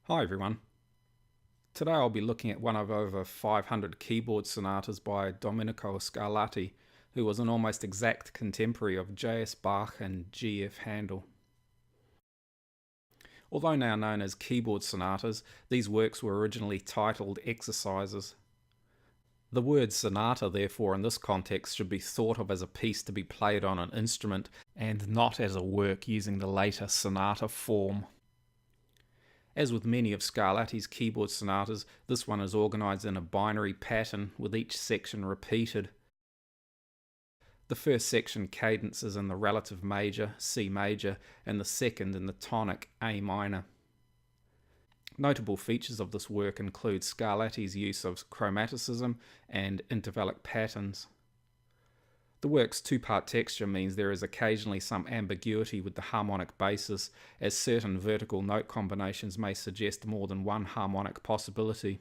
Hi everyone. Today I'll be looking at one of over 500 keyboard sonatas by Domenico Scarlatti, who was an almost exact contemporary of J.S. Bach and G.F. Handel. Although now known as keyboard sonatas, these works were originally titled exercises. The word sonata, therefore, in this context should be thought of as a piece to be played on an instrument and not as a work using the later sonata form. As with many of Scarlatti's keyboard sonatas, this one is organised in a binary pattern with each section repeated. The first section cadences in the relative major, C major, and the second in the tonic, A minor. Notable features of this work include Scarlatti's use of chromaticism and intervallic patterns. The work's two-part texture means there is occasionally some ambiguity with the harmonic basis, as certain vertical note combinations may suggest more than one harmonic possibility.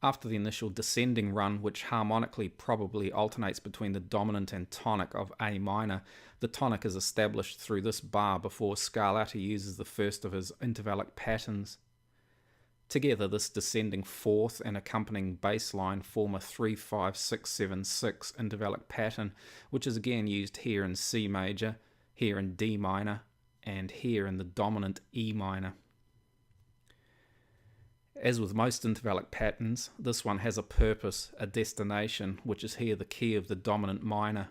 After the initial descending run, which harmonically probably alternates between the dominant and tonic of A minor, the tonic is established through this bar before Scarlatti uses the first of his intervallic patterns. Together, this descending fourth and accompanying bass line form a 3-5-6-7-6 intervallic pattern, which is again used here in C major, here in D minor, and here in the dominant E minor. As with most intervallic patterns, this one has a purpose, a destination, which is here the key of the dominant minor.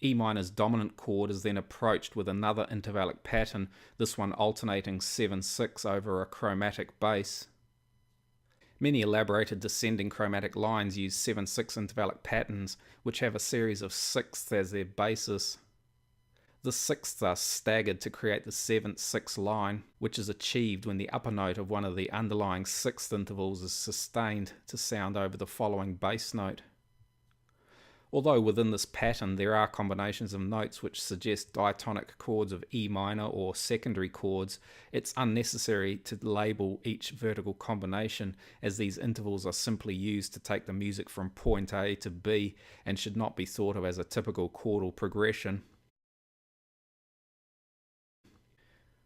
E minor's dominant chord is then approached with another intervallic pattern, this one alternating 7-6 over a chromatic bass. Many elaborated descending chromatic lines use 7-6 intervallic patterns, which have a series of sixths as their basis. The sixths are staggered to create the 7-6 line, which is achieved when the upper note of one of the underlying sixth intervals is sustained to sound over the following bass note. Although within this pattern there are combinations of notes which suggest diatonic chords of E minor or secondary chords, it's unnecessary to label each vertical combination, as these intervals are simply used to take the music from point A to B and should not be thought of as a typical chordal progression.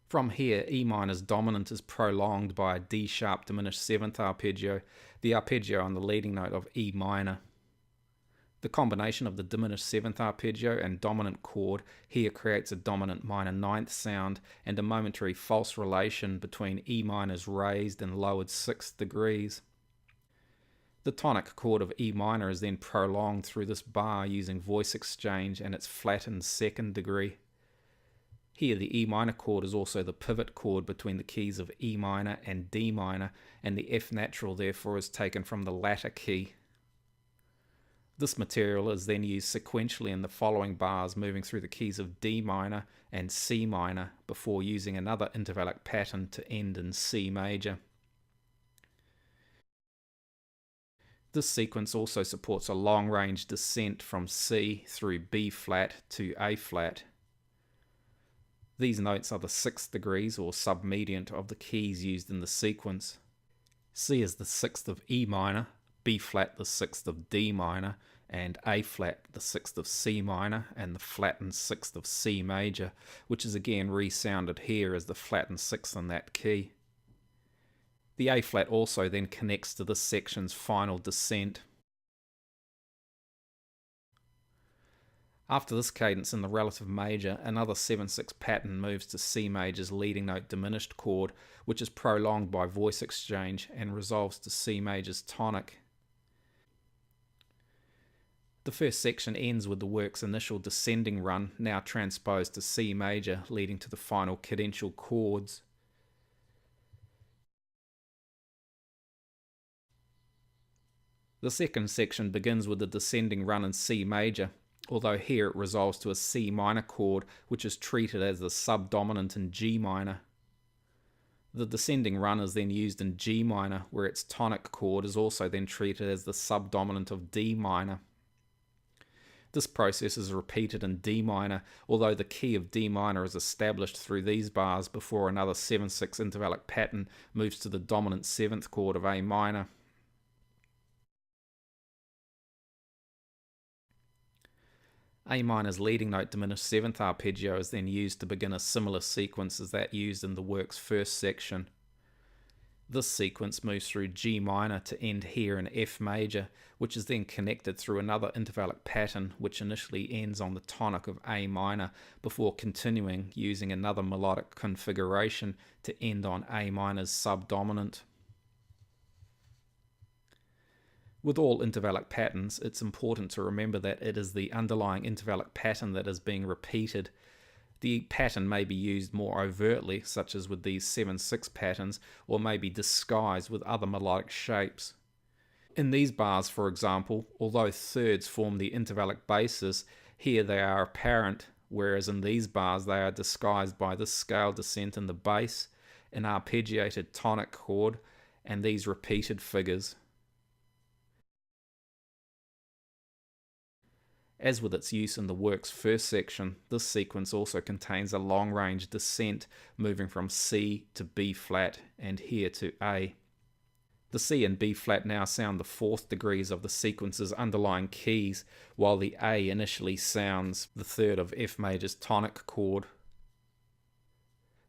From here, E minor's dominant is prolonged by a D sharp diminished seventh arpeggio, the arpeggio on the leading note of E minor. The combination of the diminished 7th arpeggio and dominant chord here creates a dominant minor 9th sound and a momentary false relation between E minor's raised and lowered 6th degrees. The tonic chord of E minor is then prolonged through this bar using voice exchange and its flattened 2nd degree. Here the E minor chord is also the pivot chord between the keys of E minor and D minor, and the F natural therefore is taken from the latter key. This material is then used sequentially in the following bars, moving through the keys of D minor and C minor before using another intervallic pattern to end in C major. This sequence also supports a long-range descent from C through B flat to A flat. These notes are the 6th degrees or submediant of the keys used in the sequence. C is the 6th of E minor, B flat the 6th of D minor, and A flat the 6th of C minor, and the flattened 6th of C major, which is again resounded here as the flattened 6th in that key. The A flat also then connects to this section's final descent. After this cadence in the relative major, another 7/6 pattern moves to C major's leading note diminished chord, which is prolonged by voice exchange and resolves to C major's tonic. The first section ends with the work's initial descending run, now transposed to C major, leading to the final cadential chords. The second section begins with the descending run in C major, although here it resolves to a C minor chord, which is treated as the subdominant in G minor. The descending run is then used in G minor, where its tonic chord is also then treated as the subdominant of D minor. This process is repeated in D minor, although the key of D minor is established through these bars before another 7/6 intervallic pattern moves to the dominant 7th chord of A minor. A minor's leading note diminished 7th arpeggio is then used to begin a similar sequence as that used in the work's first section. This sequence moves through G minor to end here in F major, which is then connected through another intervallic pattern which initially ends on the tonic of A minor before continuing using another melodic configuration to end on A minor's subdominant. With all intervallic patterns, it's important to remember that it is the underlying intervallic pattern that is being repeated. The pattern may be used more overtly, such as with these 7/6 patterns, or may be disguised with other melodic shapes. In these bars, for example, although thirds form the intervallic basis, here they are apparent, whereas in these bars they are disguised by this scale descent in the bass, an arpeggiated tonic chord, and these repeated figures. As with its use in the work's first section, this sequence also contains a long-range descent moving from C to B flat and here to A. The C and B flat now sound the 4th degrees of the sequence's underlying keys, while the A initially sounds the 3rd of F major's tonic chord.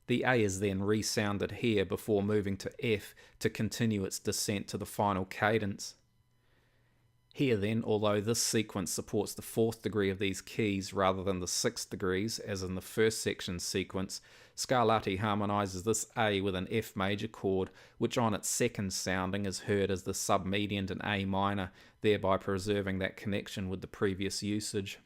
The A is then resounded here before moving to F to continue its descent to the final cadence. Here then, although this sequence supports the 4th degree of these keys rather than the 6th degrees, as in the first section sequence, Scarlatti harmonizes this A with an F major chord, which on its second sounding is heard as the submediant in A minor, thereby preserving that connection with the previous usage.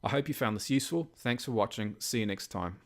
I hope you found this useful. Thanks for watching. See you next time.